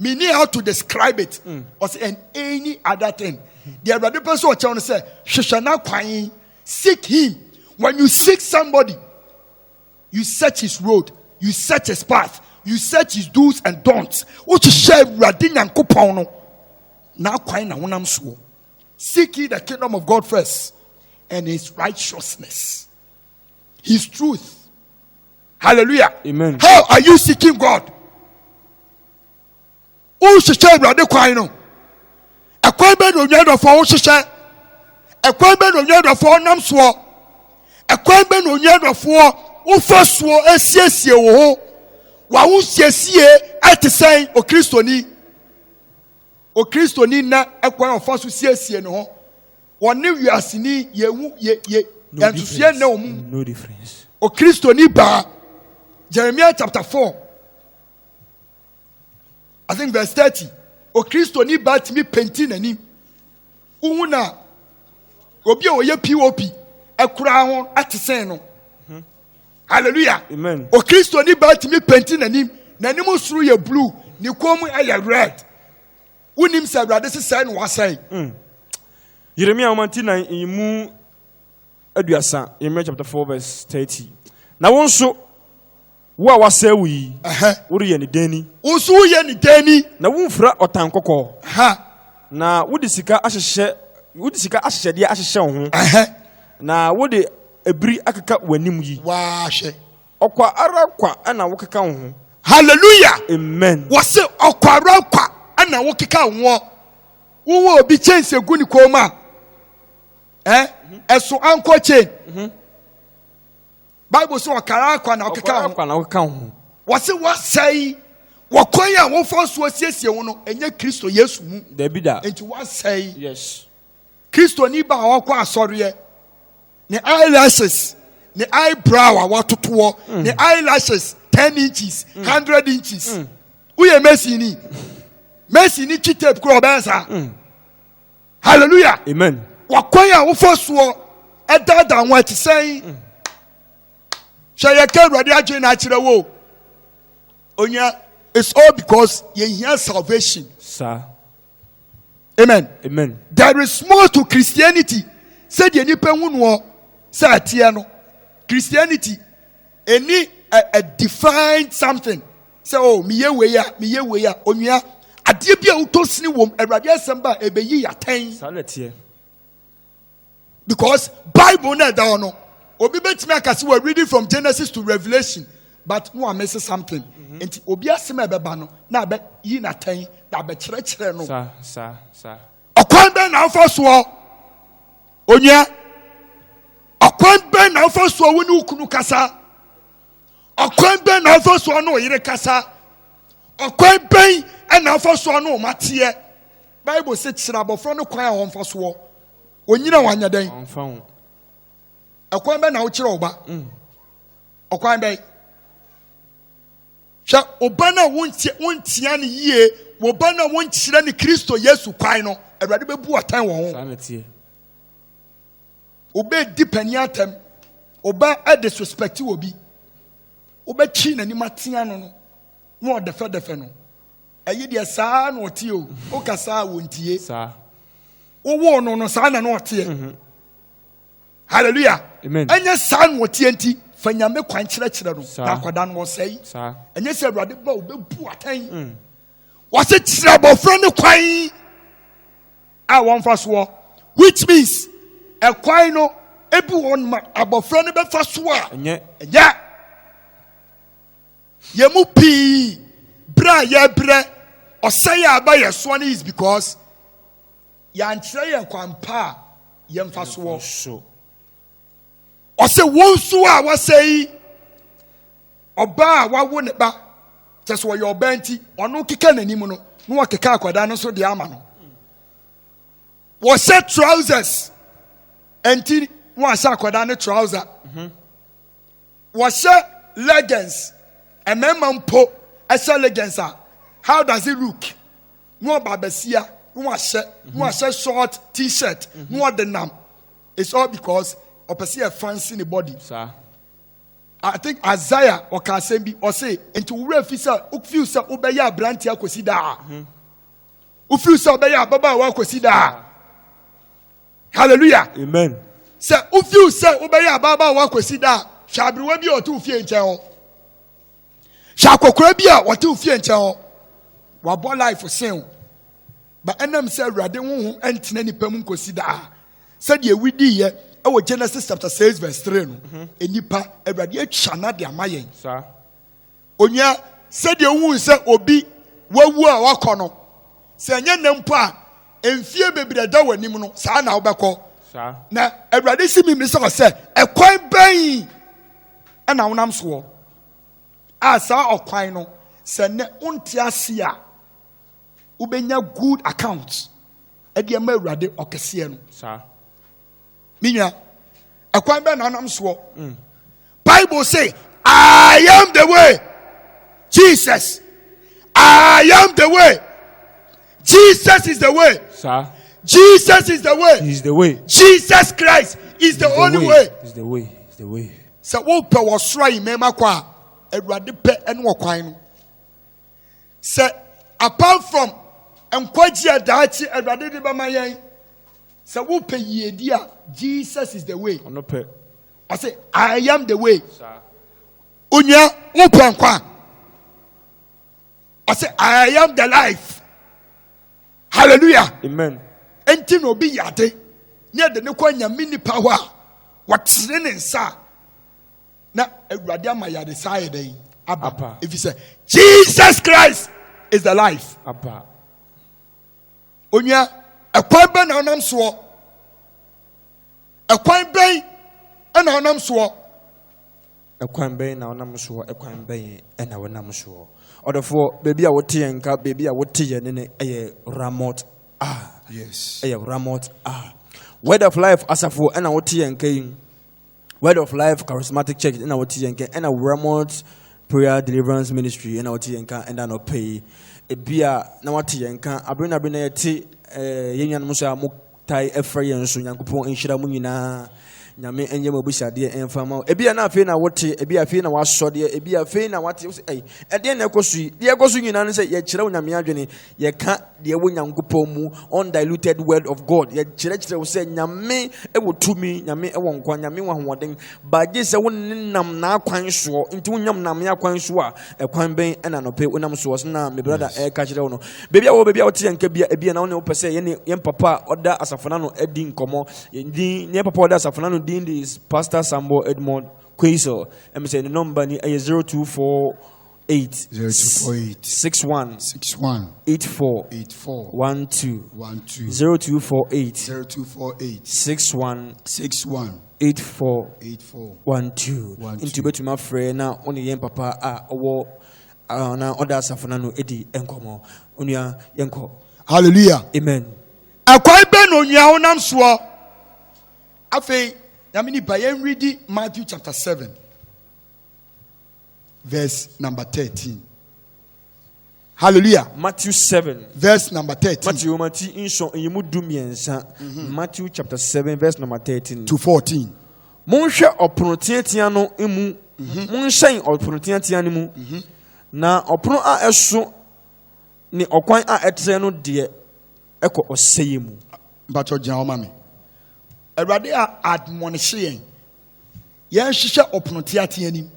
Me need how to describe it. Or say, and any other thing. The other person will tell you, say, Shishana Kwain, seek him. When you seek somebody, you search his road, you search his path, you search his do's and don'ts. What you share, Radin and Kupono. Now, Kwain, I want to seek ye the kingdom of God first and his righteousness, his truth. Hallelujah. Amen. How are you seeking God? Who should share brother Quino? A quaben of yard of all share. A quaben of yard of all namswa. A quaben of yard of war. Who first swore a CSO. Who says at the sign of Christoni. O Christoni na a quain of first CSC no. One new you are seen ye and to see no difference. O Christoni ba Jeremiah chapter 4. I think verse 30. O Christo ni bat me painting ani. Una obi o ye POP e kura ho atesen no. Hallelujah. Amen. O Christo ni bat me painting ani. Nanim suru ye blue, ni komu ye red. Unim se brade se say no wasai. Jeremiah 29 imu aduasa, Jeremiah chapter 4 verse 30. Na won so wo a wasa wi wo re ni dani wo so ye ni dani na wo mfra otan kokko na wo de sika ahyehyɛ de ahyehyɛ wo ho na wo de ebiri akeka wanim yi wa hye okwa ara kwa na wo keka wo ho. Hallelujah. Amen. Wo se okwa ara kwa na wo keka wo wo obi chense gu ni koma eso anko chain Bible says okara kwa na okeka ho. Wase wasai wakwan ya wo fo so asiesie wo no enye Kristo Yesu mu. Da bi da. Enti wasai. Yes. Kristo ni ba wakwa asɔre ne eyelashes ne eyebrow watoto ne eyelashes 10 inches 100 inches. Uye Messi ni chitape kro bensa. Hallelujah. Amen. Wakwan ya wo fo so edada ho atisɛn. It's all because you hear salvation. Sir. Amen. Amen. There is more to Christianity. Said you say Christianity any a defined something. Say oh me ye onya ade bia utosini wom awrade asamba ebeyi yaten. Because Bible na da no obi betime akase we reading from Genesis to Revelation, but no am miss something. Enti obi asema ebeba no na be yi na tan na be kire no. Sir. Okwan ben na afa so onya okwan ben na afa so wo ni ukunu kasa. Okwan ben na afa so no yire kasa. Okwan ben na afa so no matie. Bible say kire abofro no kwan a won fa so onyina wanya den. Onfa. Okwan ben na wo kire oba. Okwan ben sha oba na wontia ne yie, oba na wonkire ne Kristo Yesu kwan no, Awurade bebu atan wo ho. Sametie. Oba di pani atem, oba disrespect obi. Oba chi na ni matia no no defe no. Ayi de saa na otie o. O kasa wontie. Sa. Wo no saa na no otie. Hallelujah. Amen. Anya saa na otie nti fanyame kwan kire no na akwada no sei. Sa. Anya se Awurade ba obebu atan. Wase kire abofra ne kwan a won fa so, which means a kwan no ebi won ma abofra ne be fa so a enye yemu pi bra ya bre osai aba yeso ne is because ya nkire ye kwan pa ye mfa so ose won so a wasai oba wawo ne ba just wo your benti ono keka nanim no no keka akwada no so de ama no was set trousers enti one sa akwada no trouser was set leggings and memman po esa leggings how does it look no babasia no was short t-shirt no the nam it's all because opese fancy the body sir. I think Isaiah or Kasembi or say into refisa ufisa ubeya brantia kosida. Ufisa ubeya baba wa kosida. Hallelujah. Amen. Say ufisa ubeya baba wa kosida. Shabri webi or two fie ncheo. Shakokrebia or two fie ncheo. Wabo life for sale. But enam say rade hu entine ni pam kosida. Said ye widi ye our Genesis chapter 6 verse 3 no. Enipa Awurade atwa na de amayen. Sir. Onya said ye hu say obi wawu a wakọ no. Se anya nampo a emfie bebre da wanim no saa na wobekọ. Sir. Na Awurade si mi so say ekwan ban na wonam so. A saa okwan no se ne unti ase a ubenya good account. E de ma Awurade okese no. Sir. Minya, a quite ben on Bible say, I am the way. Jesus. I am the way. Jesus is the way. Sir. Jesus is the way. He's the way. Jesus Christ is the only way. He's the way. He's the way. So what per was trying mema kwa Awurade pe ene wakwan no. Say apart from enkwaji adachi Awurade de ba mayen. So who pay ye dear? Jesus is the way. I say, I am the way. Unya open kwa. I say, I am the life. Hallelujah. Amen. Enti no be yade. Near the nekwa nyame ni power. What's in sa? Na Awurade ama yade say dey. Abba. If you say Jesus Christ is the life. Abba. Unya ekwan ben na onam so. Ekwan ben na onam so. Ekwan ben na onam so. Ekwan ben na onam so. Odofo baby a wote yenka baby a wote ye ne eye Ramot. Ah. Yes. Eye Ramot. Ah. Word of Life asafo na wote yenka yin. Word of Life Charismatic Church na wote yenka na Ramot Prayer Deliverance Ministry na wote yenka and no pay. Ebia na wote yenka abrina na yeti yenyan so amutai efra yen so Nyankopon enhira mu nyina nyame enye mabusade enfama ebia na afi na wote ebia afi na wasode ebia afi na wate eh ede na ekosu de ekosu nyina ne se ye kire nyame adwene ye ka de wo Nyankopon mu undiluted word of God ye kire wo se nyame ewo tumi nyame ewo nkwa nyame wa hoden baage se wo nnam na akwan so nti wonyam nam ya akwan so a ekwan ben na no pe wonam so na me brother ka kire wo no bebia wo te yanka bia ebia na wo ne wo pese ye papa oda asafona no edi nkomo ye papa oda asafona no is Pastor Sambo Edmond Quaisel. I'm saying the number is 0248 61 84 0248 61 84 into bet my friend now only yen papa na order safana no edi enkomo onia yenko. Hallelujah. Amen. Akwai ben onia onam so afei Yamini bayen read Matthew chapter 7 verse number 13. Hallelujah. Matthew 7 verse number 13. Matthew chapter 7 verse number 13 to 14. Monshe opono tiatia no emu. Monshen opono tiatia no mu. Na opono a eso ni okwan a etre no de eko oseye mu. But ogina o mame. Awurade admonish yen. Yen hwehwe opono tiatia anim.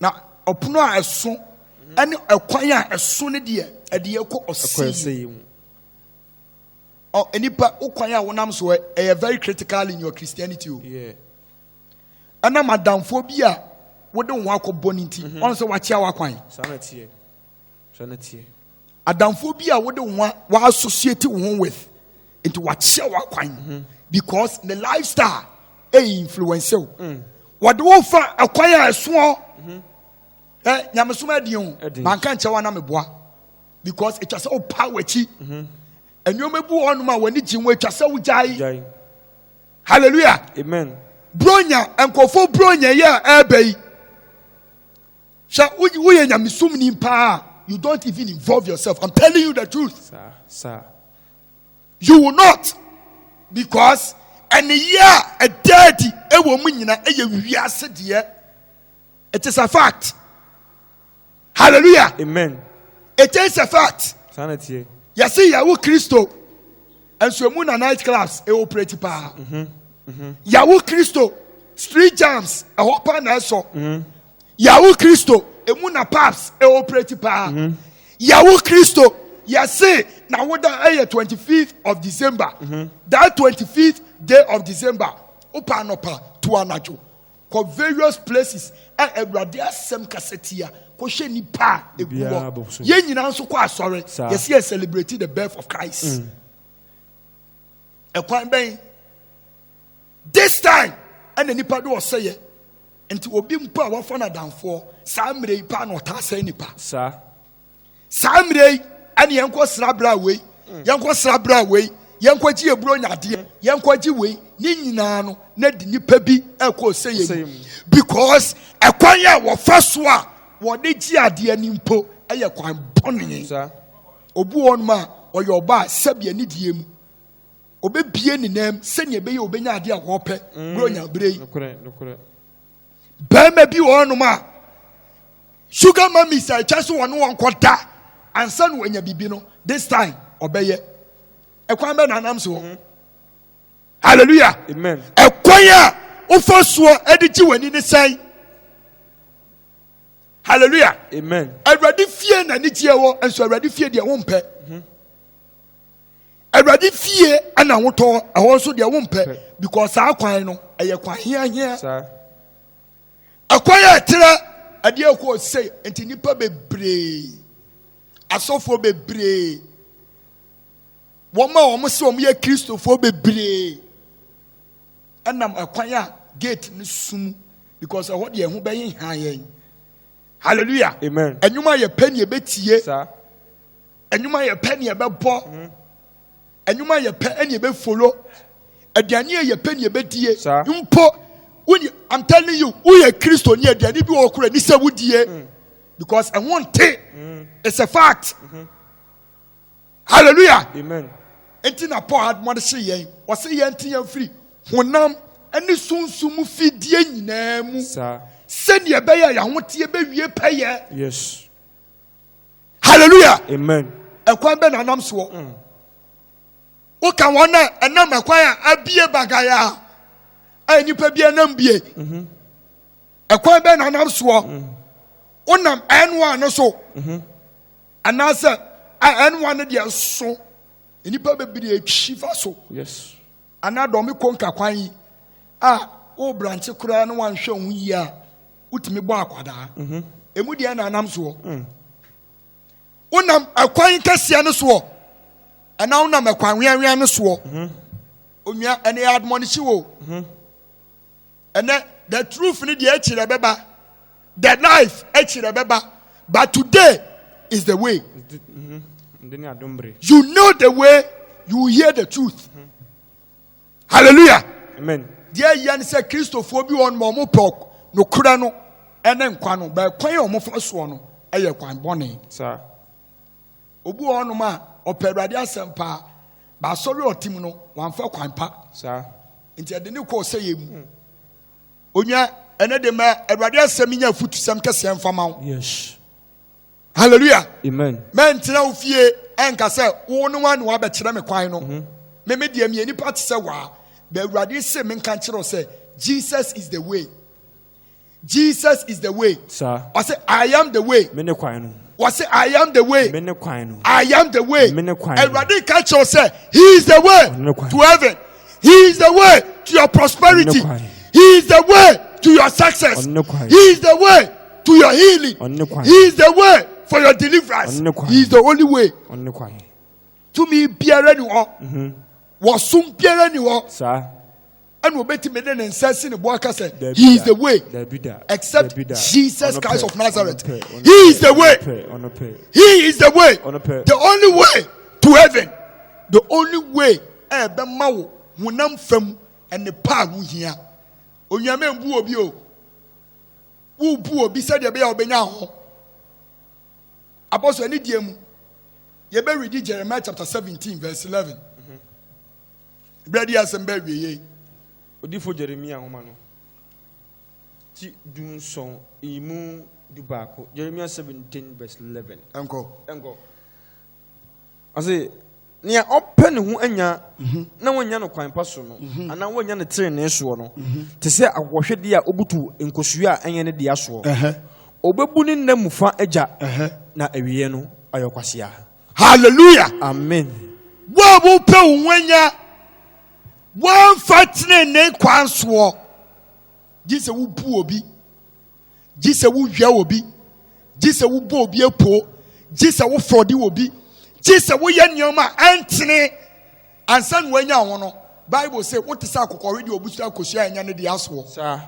Na opono a eso ene ekwan a eso ne de ede eko oseye mu. Oh, enipa ukwan a wonam so e very critical in your Christianity. Yeah. Ana madamfo bi a wode wo akobɔ ne nti on so wachia wakwan sanate adamfo bi a wode wo associate wo with into wachia wakwan because the lifestyle influence you wode wo fa akwan a eso nyamesoma adion banka nche wa na meboa because it was all power chi enwoma bu onuma wani jinwe twasa wujai. Hallelujah. Amen. Bronya enkofo bronya ya ebei sha uye nyamisum ni pa you don't even involve yourself. I'm telling you the truth, sir. You will not, because any year a dirty ewo mu nyina eye wiase de It is a fact. Hallelujah. Amen. It is a fact. Sanity. You see, Yahoo Christo. And so moon and night clubs, a operate power. Yahoo Christo, street jams, a hopper and so. Yahoo Christo, a moon and paps, a operate power. Yahoo Christo, you see, now what the 25th of December, that 25th day of December, open up to Anajo. For various places, and a brother sem cassetia, Koshe Nipa, a good yen in answer quite sorry. Yes, he celebrated the birth of Christ. A quite bang. This time, and the Nipa do say it, and to be power for a down for Samre pan or Tassa Nipa. Sir Samre, and Yanko Slabra way, Yanko Slabra way, Yanko G. Bronya dear, Yanko G. way, Ninano, Ned Nipebi, Elko say, because a choir was first one, what did Gia dear Nimpo, a quite bonny, sir. Obu on ma, or your bar, Sabia Nidium. Obe bien in them, send your baby obey dear whopper, Bronya Bray. No correct. Bama be on ma. Sugar mummy said, just one quarter, and son when you bibino, this time, obey it. A quaman and I'm so. Hallelujah. Amen. A choir, who first swore, edit you when in the say. Hallelujah. Amen. I ready fear and it's your and so I ready fear their own pet. I ready fear and I want to also their own pet because I quite know I quite here. Sir. A quiet tiller, a dear quote say, and Tinipa be brave. A sofa be brave. One more almost saw me a Christopher be brave. And I'm a quiet gate in soon because I want you who be high. Hallelujah. Amen. And you might a penny a bit here, sir. And you might a penny about poor. And you might a penny a bit follow. And the near your penny a bit here, sir. You poor. I'm telling you, we are Christian here. They need to walk around. This would here because I want it. It's a fact. Hallelujah. Amen. Enti na Paul had more say yen. Was say yen ti yen free. Honam any sunsumu fidie nyina mu. Sir. Send ye be ya ho tie be wie peye. Yes. Hallelujah. Amen. Ekwan be na nam so. O kan wona enam ekwan a abie bagaya. A nipa bia nam bie. Ekwan be na nam so. Onam enwa no so. Anasa enwa no dia so. Nipa be bi atwifa so. Yes. Anado me konka kwan yi. O branch kura no wan hwe hu yi a. Utimi bo akwada. Emu dia na nam so. Onam akwan kase no so. Ana onam akwan wian no so. Onua ene admonish wo. Ene the truth ni de akire beba. The life akire beba. But today is the way. You know the way, you hear the truth. Hallelujah. Amen. Dear Yan said Christopher be on Momo Pork, no Kurano, and then Quano, but Quay or Mofaswano, a Yaquan Bonnie, sir. Obu on ma, or Peradia Sempa, Basori or Timono, one for Quampa, sir. Into the new course say him. Unya, another man, a Radia Semina foot to some Cassian Famau. Yes. Hallelujah. Amen. Men tell fear and Cassa, one who are better than a quino. Maybe the any part say, wow, but Radia Semin can't say, Jesus is the way. Jesus is the way. Sir. I say, I am the way. I say, I am the way. I am the way. And Radia can't say, He is the way to heaven. He is the way to your prosperity. He is the way to your success. He is the way to your healing. He is the way for your deliverance. He is the only way. To me, Pierre anyone was soon Pierre anyone. Sir. And we'll bet him and says in the book, He is the way. Except Jesus Christ of Nazareth. He is the way. He is the way. The only way to heaven. The only way. Bemau, Munam Fem, and the Pagu here. Onyamen Buobio. Who poor beside the Bay of Benao. Apostle Nidium. You better read Jeremiah chapter 17, verse 11. Brady has some baby. Odi for Jeremiah, Omano. ti dunson imu dubako. Jeremiah 17 verse 11. Enko. Ase nia open hu anya na wonya no kwan paso no ana wonya no trene so no te se awohwede a obutu nkosua anya ne dia so obebu ni namufa agya na awiye no ayokwasia. Hallelujah. Amen. Wo bu pe wonya won fatne ne kwan so gise wo bu obi gise wo hwa obi gise wo bo obi epo gise wo frodi obi gise wo ye nyoma antene ansa no anya ho no Bible say what is akokore de obusu akosua anya ne de aso sa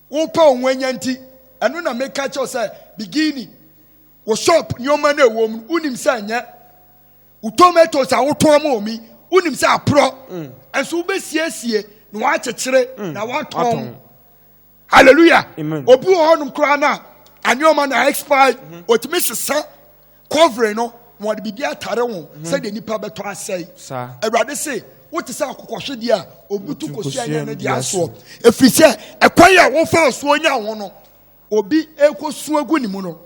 wo pa onwanya nti eno na make catch say beginning wo shop nyoma na ewo mu unim say anya wo tomatoes a wo to ma omi unim say apro enso wo besiesie na wa chekere na wa tom. Hallelujah. Amen. Obi wo honum kra na anyoma na expire otimi sesa cover no mo de bibia atare wo say de nipa beto asai sa Awurade say what is akokohwede a obutu kosua nya ne dia so efise ekwan a wo fa so nya wo no obi ekosu agu ni mu no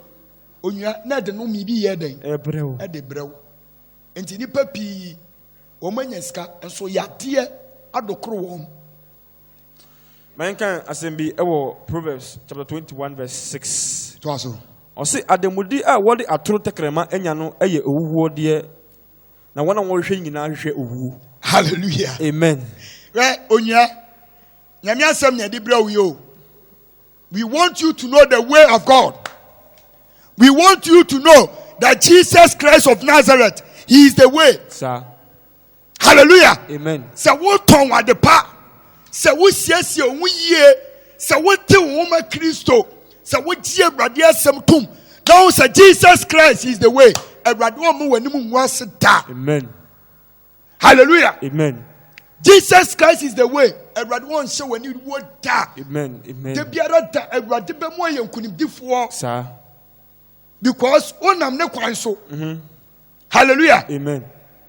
onua na de no mi bi ye den ebrew e de brew enti nipa pi o manya sika enso yade adokoro wo. Mankan asembi ewo Proverbs chapter 21 verse 6. To aso O se ademudi a wode atoro tekrema enya no eye owuwo de na wona wo hwe nyina hwe owuwo. Hallelujah. Amen. Right, onua nyame asem na de brew yo. We want you to know the way of God. We want you to know that Jesus Christ of Nazareth, he is the way. Sir. Hallelujah. Amen. So what ton wa de pa? So we siesie wo yie. So what te wo ma Kristo. So what tie Awurade asem tum. Now say Jesus Christ is the way. Awurade wo mu wani mu nwase da. Amen. Hallelujah. Amen. Jesus Christ is the way. Awurade wo nse wani wo da. Amen. Amen. De biara da Awurade be mo ye nkunimdifo. Sir. Because onam ne kwan so. Hallelujah. Amen.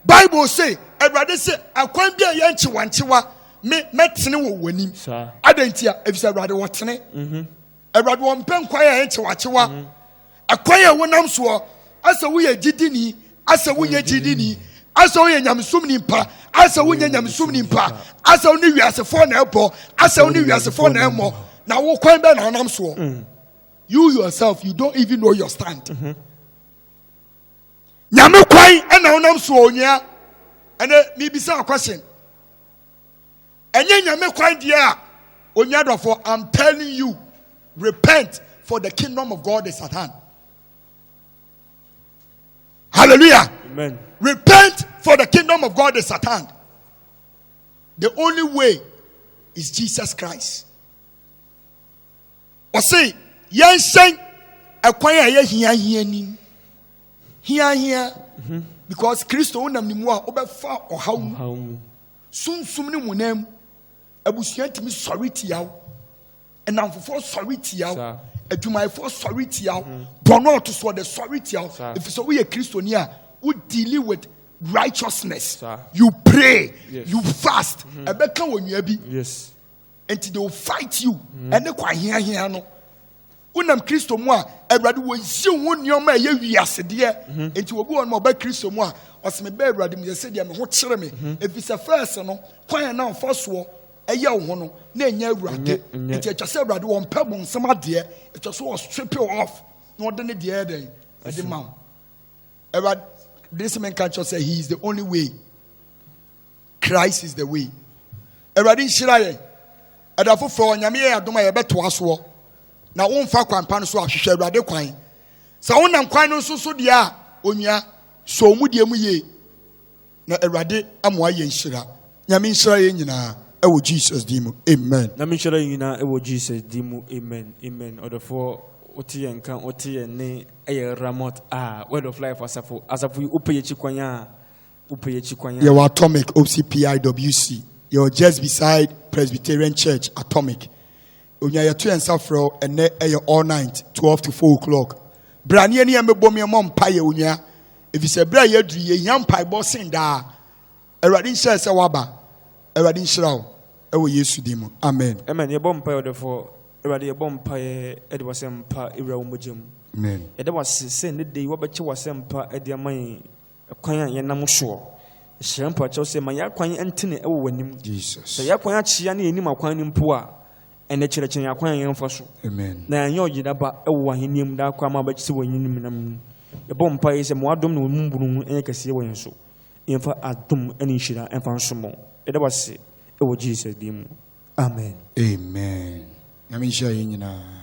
Bible say Awurade say akwan bia ye nchiwanchiwa me metene wo wanim. Sir. Adantia efisa Awurade wo tene. Awurade wo mpɛ nkwan ye nchiwachiwa. Akwan ye wonam so asa wo ye gidini, asa wo ye gidini, asa wo ye nyamsum nimpa, asa wo ye nyamsum nimpa, asa wo ne wiasefo na ebo, asa wo ne wiasefo na emo. Na wo kwan be na onam so. You yourself, you don't even know your stand. Nyame kwan na onam so onya. And me bisa a question. Enye nyame kwan dia onya dofo, I'm telling you, repent, for the kingdom of God is at hand. Hallelujah. Amen. Repent, for the kingdom of God is at hand. The only way is Jesus Christ. Or say, yensen ekwan a ye hia ni. Hia because Kristo unam ni mu a obefa ohaw sumsum ni munam abusuan timi sorry tiaw enamfofo sorry tiaw adwumayfo sorry tiaw bono to so the sorry tiaw if so we a Christian a who deal with righteousness, you pray, you fast, ebeka wonua bi, yes, and they will fight you and they kwa hia no unam Kristo mu a Awurade wo nsi wo nneoma ye wiase de enti wo bi won ma ba Kristo mu a oseme ba Awurade mu yese de me ho kire me efisa first no kwan na ofo so eye wo ho no na enya Awurade enti atwa Awurade wo mpa bo nsem ade atwa so strip you off na ode ne de eden ade ma Awurade this man can just say he is the only way. Christ is the way. Awurade nhyira ye adafo fo nyame ye adoma ye beto aso na wo mfa kwampa no so ahwehwe Awurade kwan sa wo nam kwan no so de a onua so mu de mu ye na Awurade amoa ye nhyira nyame nhyira ye nyina ewo Jesus dimu amen na me nhyira ye nyina ewo Jesus dimu amen amen odofo otie nka otie ne eye Ramot word of life asafu upaye chikwanya your Atomic OCPIWC you're just beside Presbyterian Church Atomic. Onya ya 2 and safro ene all night 12 to 4 o'clock. Brani ani amebo me mom paye onya. If you say bra ye dri ye yam pai bo sin da. Awurade nhyira se waba. Awurade nhyira wo. Ewo Yesu dim. Amen. Amen. Ye bom paye odefo Awurade yɛbɔ mpaeɛ ɛde w'asɛmpa ewura wo mogya mu. Amen. Yɛde w'ase sɛ ne de yi wɔbɛkyɛ w'asɛmpa ɛde ama yɛn kwan a yɛnam soɔ. Hyerɛ mpakyɛw sɛ ma yɛakwan ntene ɛwɔ w'anim. Jesus. Sɛ yɛakwan akyea ne yɛnim akwan no mpo a ɛnɛ kyerɛkyerɛ yɛn akwan a yɛmfa so. Amen. Na yɛnyɛ ɔgyedaba ɛwɔ w'ahenni mu daa kɔ ama wobɛkyɛ wɔ anim nam mu. Yɛbɔ mpaeɛ sɛ ma w'adom ne wɔn mbunu ɛnyɛ kɛseɛ wɔ yɛn so. Yɛmfa adom ɛne nhyira ɛmfa nsom. Yɛde w'ase ɛwɔ Jesus din mu. Amen. Amen. Nyame nhyira yɛn nyinaa.